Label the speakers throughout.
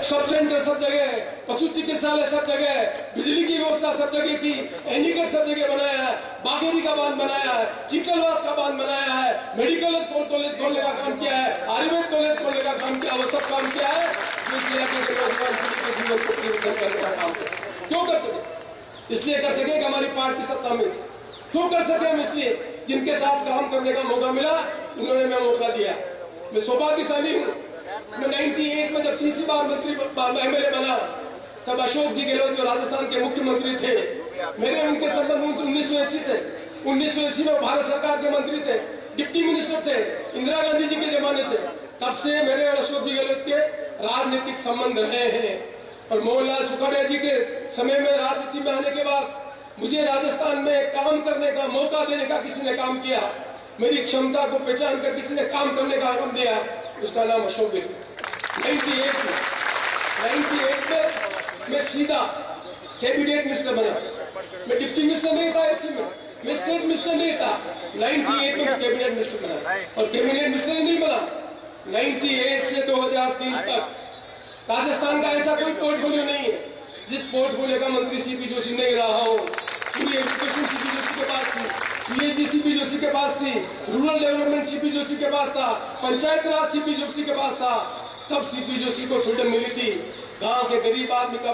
Speaker 1: Sub centre सब जगह, पशु चिकित्सालय सब जगह, बिजली की व्यवस्था सब जगह की, एनीकट सब जगह बनाया है, बागेरी का बांध बनाया है, चिकलवास का बांध बनाया है, मेडिकल कॉलेज खोलने का काम किया है, आयुर्वेद कॉलेज खोलने का काम किया, वो सब काम किया है जो इस इलाके के नौजवान पीढ़ी के जीवन को परिवर्तन करने का काम किया। क्यों कर सके? इसलिए कर सके कि हमारी पार्टी सत्ता में थी। क्यों कर सके हम? इसलिए जिनके साथ काम करने का मौका मिला उन्होंने मैं मौका दिया। मैं सौभाग्यशाली हूँ। मैं 98 में जब तीसरी बार मंत्री एमएलए बना तब अशोक जी गहलोत जो राजस्थान के मुख्यमंत्री थे, मेरे उनके संबंध 1980 थे। 1980 में भारत सरकार के मंत्री थे, डिप्टी मिनिस्टर थे इंदिरा गांधी जी के जमाने से। तब से मेरे और अशोक जी गहलोत के राजनीतिक संबंध रहे हैं। और मोहनलाल सुखाड़िया जी के समय में राजनीति में आने के बाद मुझे राजस्थान में काम करने का मौका देने का किसी ने काम किया, मेरी क्षमता को पहचान कर किसी ने काम करने का काम दिया, उसका नाम अशोक गहलोत। 98 में मैं सीधा कैबिनेट मिनिस्टर बना। मैं डिप्टी मिनिस्टर नहीं था ऐसी में, मैं स्टेट मिनिस्टर नहीं था। 98 में मैं कैबिनेट मिनिस्टर बना और कैबिनेट मिनिस्टर ही नहीं बना। 98 से 2003 तक राजस्थान का ऐसा कोई पोर्टफोलियो नहीं है जिस पोर्टफोलियो का मंत्री सीपी जोशी नहीं रहा हो। पूरी एजुकेशन सीपी जोशी के पास थी, पीएचडी सीपी जोशी के पास थी, रूरल डेवलपमेंट सीपी जोशी के पास था, पंचायत राज सीपी जोशी के पास था। तब सीपी जोशी को फ्रीडम मिली थी। गांव के गरीब आदमी का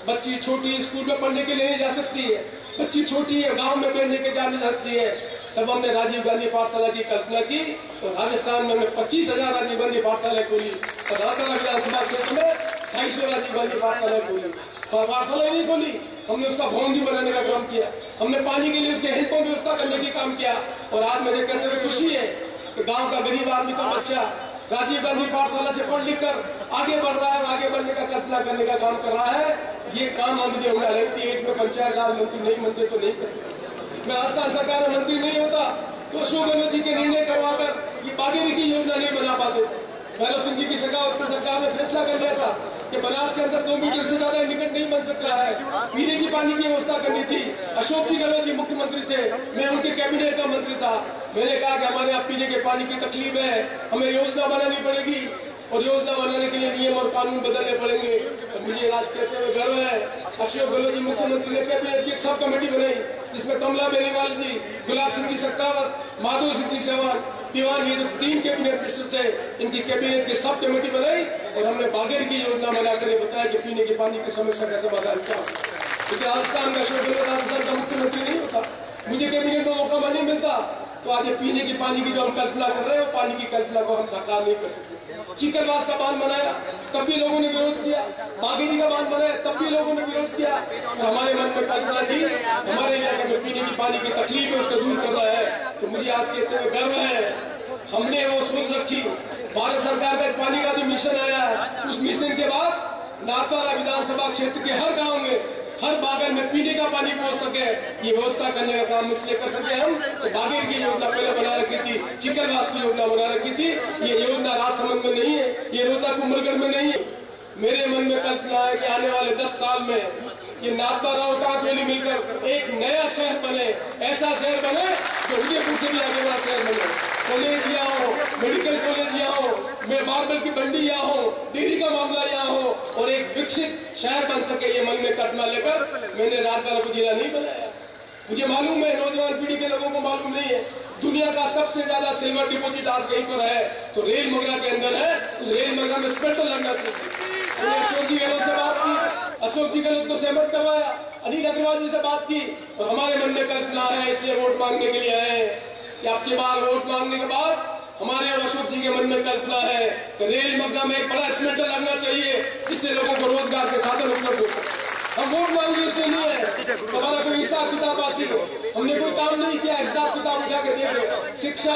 Speaker 1: बच्ची छोटी स्कूल में पढ़ने के लिए नहीं जा सकती है, बच्ची छोटी है गांव में बैठने के जाने जाती है। तब हमने राजीव गांधी पाठशाला की कल्पना की और राजस्थान में हमने 25,000 राजीव गांधी पाठशाला खोली और राजस्थान विधानसभा क्षेत्र में 250 राजीव गांधी पाठशाला खोली। और पाठशाला नहीं खोली, हमने उसका भवन भी बनाने का काम किया, हमने पानी के लिए उसके हैंडपंप व्यवस्था करने की काम किया। और आज मुझे कहते हुए खुशी है कि गांव का गरीब आदमी का बच्चा राजीव गांधी पाठशाला से पढ़ लिख कर आगे बढ़ रहा है और आगे बढ़ने का कल्पना करने का काम कर रहा है। ये काम हम 98 में पंचायत राज मंत्री नहीं बनते तो नहीं कर सकते। मैं राजस्थान सरकार में मंत्री नहीं होता तो अशोक गहलोत जी के निर्णय करवाकर ये बागेरी की योजना नहीं बना पाते थे। भैरव सिंह जी की सरकार ने फैसला कर लिया था कि बनास के अंदर 2 मीटर से ज्यादा निकट नहीं बन सकता है, पीने की पानी की व्यवस्था करनी थी। अशोक जी गहलोत जी मुख्यमंत्री थे, मैं उनके कैबिनेट का मंत्री था। मैंने कहा कि हमारे यहाँ पीने के पानी की तकलीफ है, हमें योजना बनानी पड़ेगी और योजना बनाने के लिए नियम और कानून बदलने पड़ेंगे। और मुझे आज कहते हुए गर्व है अशोक गहलोत जी मुख्यमंत्री ने कैबिनेट की एक सब कमेटी बनाई जिसमें कमला बेनीवाल जी, गुलाब सिंह जी सत्तावत, माधव सिंह सेवान, दीवान, ये जो 3 कैबिनेट मिनिस्टर थे, इनकी कैबिनेट की सब कमेटी बनाई और हमने बागेरी की योजना बनाकर बताया कि पीने के पानी की समस्या का समाधान क्या होगा। क्योंकि राजस्थान का अशोक गहलोत राजस्थान का मुख्यमंत्री नहीं होता, मुझे कैबिनेट में मौका नहीं मिलता तो आज पीने के पानी की जो हम कल्पना कर रहे हैं वो पानी की कल्पना को हम साकार नहीं कर सकते। चिकलवास का बांध बनाया तब भी लोगों ने विरोध किया, बागेरी का बांध बनाया तब भी लोगों ने विरोध किया। और हमारे मन में कल्पना थी हमारे इलाके में पीने की पानी की तकलीफ है उसको दूर करना है। तो मुझे आज कहते हुए गर्व है हमने वो सोच रखी। भारत सरकार का पानी का जो मिशन आया है उस मिशन के बाद नाथद्वारा विधानसभा क्षेत्र के हर गाँव में हर बागल में पीने का पानी पहुंच सके ये व्यवस्था करने का काम इसलिए कर सके हम। तो बागेर की योजना पहले बना रखी थी, चिकलवास की योजना बना रखी थी। ये योजना राजसमंद में नहीं है, ये रोहतक कुंभलगढ़ में नहीं है। मेरे मन में कल्पना है कि आने वाले 10 साल में ये नाथद्वारा और कांकरेली मिलकर एक नया शहर बने, ऐसा शहर बने जो उदयपुर से भी आगे बड़ा शहर बने। कॉलेज यहाँ हो, मेडिकल कॉलेज यहाँ हो, मार्बल की बंडी यहाँ हो, डेयरी का मामला यहाँ हो और एक विकसित शहर बन सके ये मन में कल्पना लेकर मैंने नाथद्वारा को जिला नहीं बनाया। मुझे मालूम है नौजवान पीढ़ी के लोगों को मालूम नहीं है दुनिया का सबसे ज्यादा सिल्वर डिपोजिट आज कहीं पर है तो रेल मगरा के अंदर है। उस रेल मगरा में स्पेशल लगना चाहिए। अशोक जी गहलोत से बात की, अशोक जी गहलोत को सहमत करवाया, अनिल अग्रवाल जी से बात की और हमारे मन में कल्पना है इसलिए वोट मांगने के लिए आए कि आपकी बार वोट मांगने के बाद हमारे और अशोक जी के मन में कल्पना है कि रेल मगरा में एक बड़ा स्पेशल लगना चाहिए जिससे लोगों को रोजगार के साधन उपलब्ध हो सके। हम वोट मांगे इसलिए नहीं है हमारा कोई हिसाब किताब आती है, हमने कोई काम नहीं किया हिसाब किताब उठा के देखे। शिक्षा,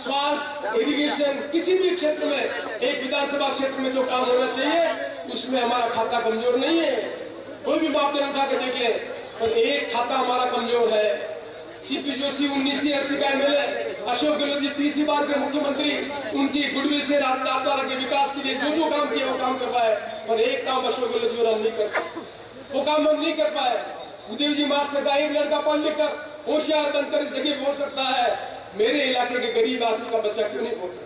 Speaker 1: स्वास्थ्य, एजुकेशन किसी भी क्षेत्र में एक विधानसभा क्षेत्र में जो काम होना चाहिए उसमें हमारा खाता कमजोर नहीं है। कोई भी मापदंड उठा के देख ले पर एक खाता हमारा कमजोर है। सीपी जोशी 1980 का एमएलए, अशोक गहलोत जी तीसरी बार के मुख्यमंत्री, उनकी गुडविल से नाथद्वारा के विकास के लिए जो काम किया वो काम कर पाए और एक काम अशोक गहलोत जी और हम नहीं कर पाए, वो काम हम नहीं कर पाए। उदय जी मास्टर का एक लड़का पढ़ लिख कर होशियार बनकर इस जगह पहुंच सकता है, मेरे इलाके के गरीब आदमी का बच्चा क्यों नहीं पहुंच रहा?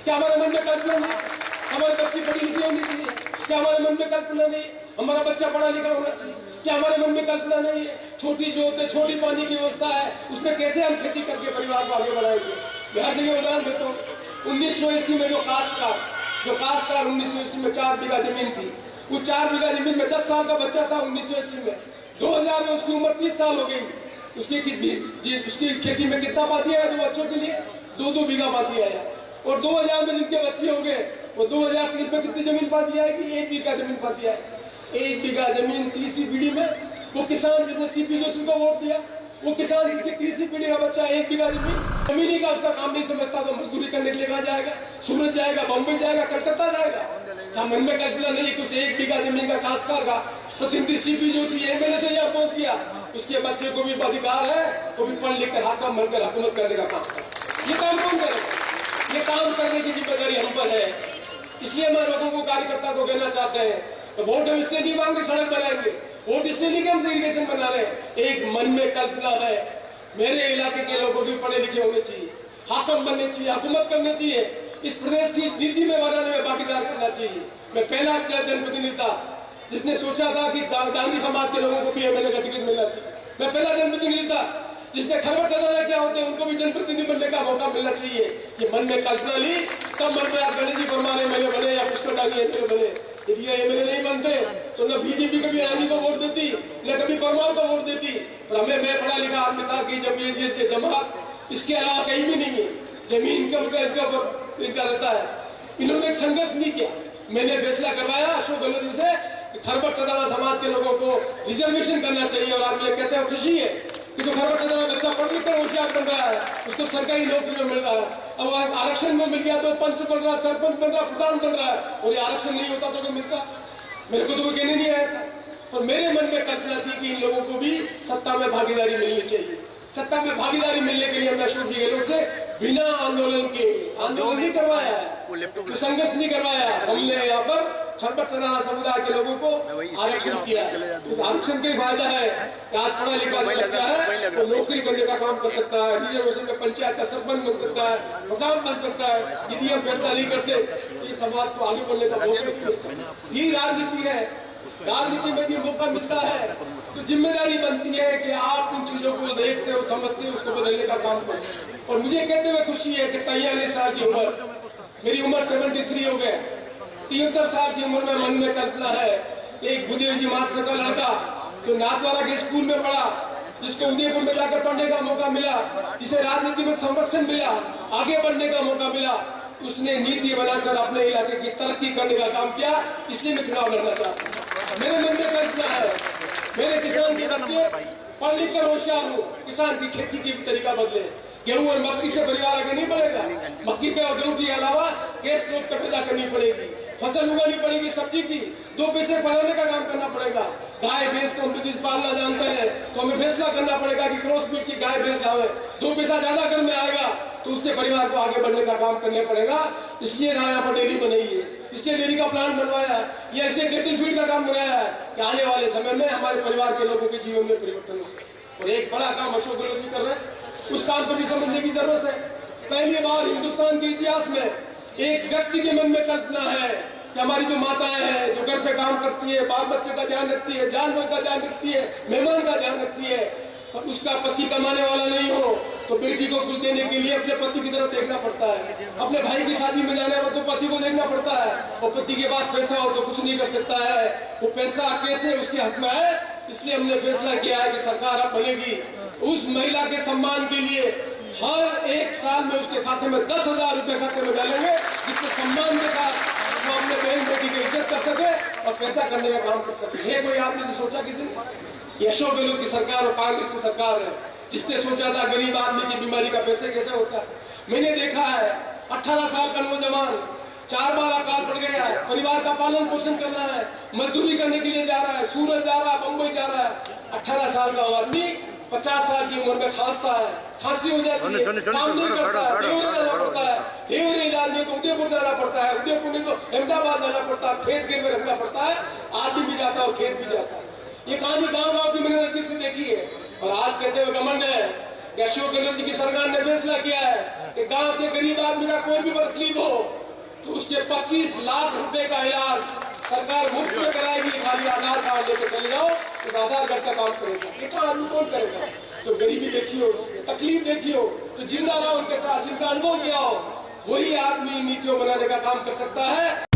Speaker 1: क्या हमारे मन में कल्पना नहीं? हमारे बच्चे पढ़ी लिखी होनी चाहिए? क्या हमारे मन में कल्पना नहीं हमारा बच्चा पढ़ा लिखा होना चाहिए? क्या हमारे मन में कल्पना नहीं है छोटी जोत है, छोटी पानी की व्यवस्था है, उसमें कैसे हम खेती करके परिवार को आगे बढ़ाएंगे? मैं हर जगह उदाहरण देता हूँ। 1980 में जो काश्तकार 1980 में 4 बीघा जमीन थी, उस 4 बीघा जमीन में 10 साल का बच्चा था 1980 में। 2000 में उसकी उम्र 30 साल हो गई। उसकी खेती में कितना पाती आया? 2 बच्चों के लिए 2-2 बीघा पाती आया। और 2000 में जिनके बच्चे हो गए वो 2030 में कितनी जमीन पाती आएगी? 1 बीघा जमीन पाती आएगी। 1 बीघा जमीन तीसरी पीढ़ी में वो किसान जिसने सीपी जोशी को वोट दिया, वो किसान जिसकी तीसरी पीढ़ी का बच्चा 1 बीघा जमीन का उसका काम नहीं समझता तो मजदूरी करने के लिए कहाँ जाएगा? सूरत जाएगा, बम्बई जाएगा, कलकत्ता जाएगा? क्या मन में कल्पना नहीं कुछ 1 बीघा जमीन का काश्तकार का प्रतिनिधि सीपी जोशी एमएलए से यहाँ पहुंच गया, उसके बच्चे को भी अधिकार है, वो भी पढ़ लिख कर हाकम बनकर हुकूमत करने का काम करे। ये काम कौन करेगा? ये काम करने की जिम्मेदारी हम पर है। इसलिए मैं लोगों को, कार्यकर्ता को कहना चाहते हैं, तो वोट हम इसलिए नहीं मांगे सड़क बनाएंगे, वोट इसलिए नहीं कि हम इरिगेशन बना रहे हैं। एक मन में कल्पना है, मेरे इलाके के लोगों भी पढ़े लिखे होने चाहिए, हाकम बनने चाहिए, हुकूमत करनी चाहिए, इस प्रदेश की नीति में बनाने में भागीदार करना चाहिए। मैं पहला जनप्रतिनिधि था जिसने सोचा था कि गांधी समाज के लोगों को भी एमएलए का टिकट मिलना चाहिए। मैं पहला जनप्रतिनिधि था जिसने खरबट सदाना क्या होते हैं उनको भी जनप्रतिनिधि बनने का मौका मिलना चाहिए। ये मन में कल्पना ली, तब मन में आप गणेश जी परमार एमएलए बने या पुष्कर डाली एमएलए बने। यदि ये एमएलए नहीं बनते तो न बीजेपी कभी रानी को वोट देती, न कभी परमार को वोट देती। पर हमें, मैं पढ़ा लिखा आदमी था कि जब ये जमात, इसके अलावा कहीं भी नहीं है, जमीन के ऊपर इनका रहता है। इन्होंने एक संघर्ष नहीं किया। मैंने फैसला करवाया अशोक गहलोत जी से कि खरबट सदाना समाज के लोगों को रिजर्वेशन करना चाहिए। और आप ये कहते हैं खुशी है कि जो खरबट सदाना बच्चा पढ़ लिख कर होशियार बन रहा है उसको सरकारी नौकरी में मिल रहा है। अब आरक्षण में मिल गया तो पंच बन रहा है, सरपंच बन रहा है, प्रधान बन रहा है। और ये आरक्षण नहीं होता तो क्या मिलता? मेरे को तो कोई कहने नहीं आया था। और मेरे मन में कल्पना थी कि इन लोगों को भी सत्ता में भागीदारी मिलनी चाहिए। सत्ता में भागीदारी मिलने के लिए हमने अशोक जी गहलोत से बिना आंदोलन के, आंदोलन नहीं करवाया है, तो संघर्ष नहीं करवाया। हमने यहाँ पर खरबट सदाना समुदाय के लोगों को आरक्षण किया। उस आरक्षण का फायदा है कि आज पढ़ा लिखा जो बच्चा है वो नौकरी करने का काम कर सकता है, रिजर्वेशन में पंचायत का सरपंच बन सकता है, प्रधान बन सकता है। यदि हम फैसला नहीं करते ये समाज को आगे बढ़ने का मौका नहीं मिलता। यही राजनीति है। राजनीति में भी मौका मिलता है तो जिम्मेदारी बनती है कि आप उन चीजों को देखते हो, समझते हो, उसको बदलने का काम करते। और मुझे कहते हुए खुशी है कि 43 साल की उम्र, मेरी उम्र 73 हो गए, 73 साल की उम्र में मन में कल्पना है। एक बुद्धि जी मास्टर का लड़का जो नाथद्वारा के स्कूल में पढ़ा, जिसको उदयपुर में जाकर पढ़ने का मौका मिला, जिसे राजनीति में संरक्षण मिला, आगे बढ़ने का मौका मिला, उसने नीति बनाकर अपने इलाके की तरक्की करने का काम किया। इसलिए मैं चुनाव लड़ना चाहता हूँ। मेरे मन में कल्पना है मेरे किसान के बच्चे पढ़ लिख कर होशियार हो, किसान की खेती की तरीका बदले। गेहूं और मक्की से परिवार आगे नहीं बढ़ेगा। मक्की के और गेहूं के अलावा गैस स्रोत पैदा करनी पड़ेगी, फसल उगानी पड़ेगी, सब्जी की 2 पैसे बढ़ाने का काम करना पड़ेगा। गाय भैंस को हम पालना जानते हैं तो हमें फैसला करना पड़ेगा कि क्रॉस ब्रीड की गाय भैंस लावे। 2 पैसा ज्यादा घर में आएगा तो उससे परिवार को आगे बढ़ने का काम करना पड़ेगा। इसलिए यहाँ पर डेयरी बनाई है, इसलिए डेयरी का प्लान बनवाया है, ये ऐसे कैटल फीड का काम बनाया है कि आने वाले समय में हमारे परिवार के लोगों के जीवन में परिवर्तन हो। और एक बड़ा काम अशोक गहलोत जी कर रहे हैं, उस काम को भी समझने की जरूरत है। पहली बार हिंदुस्तान के इतिहास में एक व्यक्ति के मन में कल्पना है कि हमारी जो माताएं हैं, जो घर पे काम करती है, बाल बच्चे का ध्यान रखती है, जानवर का ध्यान रखती है, मेहमान का ध्यान रखती है, और उसका पति कमाने वाला नहीं हो तो बेटी को कुछ देने के लिए अपने पति की तरफ देखना पड़ता है। अपने भाई की शादी में जाने हो तो पति को देखना पड़ता है, और पति के पास पैसा हो तो कुछ नहीं कर सकता है। वो पैसा कैसे उसके हक में है। इसलिए हमने फैसला किया है कि सरकार अब बनेगी, उस महिला के सम्मान के लिए हर 1 साल में उसके खाते में 10,000 रुपए खाते में डालेंगे, जिससे सम्मान के साथ वो अपने बहन बेटी की इज्जत कर सके और पैसा करने का काम कर सके। ये कोई आपने से सोचा किसी ने? ये अशोक गहलोत की सरकार और कांग्रेस की सरकार है जिसने सोचा था गरीब आदमी की बीमारी का पैसे कैसे होता है। मैंने देखा है 18 साल का नौजवान 4 बार अकाल पड़ गया है, परिवार का पालन पोषण करना है, मजदूरी करने के लिए जा रहा है, सूरत जा रहा है, बम्बई जा रहा है। 18 साल का आदमी 50 साल की उम्र में खांसता है, खांसी हो जाती है, काम नहीं करता है, देवरे जाना पड़ता है, देवरे इलाज में तो उदयपुर जाना पड़ता है, उदयपुर में तो अहमदाबाद जाना पड़ता है, खेत खेत में रखना पड़ता है, आदमी भी जाता है और खेत भी जाता है। ये कहानी गाँव की मैंने नजदीक से देखी है। और आज कहते हुए घमंड है कि अशोक गहलोत जी की सरकार ने फैसला किया है कि गांव के गरीब आदमी का कोई भी तकलीफ हो, तो उसके 25 लाख रुपए का इलाज सरकार मुफ्त में कराएगी। खाली आधार कार्ड लेकर चले जाओ, उस आधार कार्ड का काम करेगा। इतना आदमी कौन करेगा? तो गरीबी देखी हो, तकलीफ देखी हो, तो जिंदा रहो उनके साथ, जिनका अनुभव किया हो, वही आदमी नीतियों बनाने का काम कर सकता है।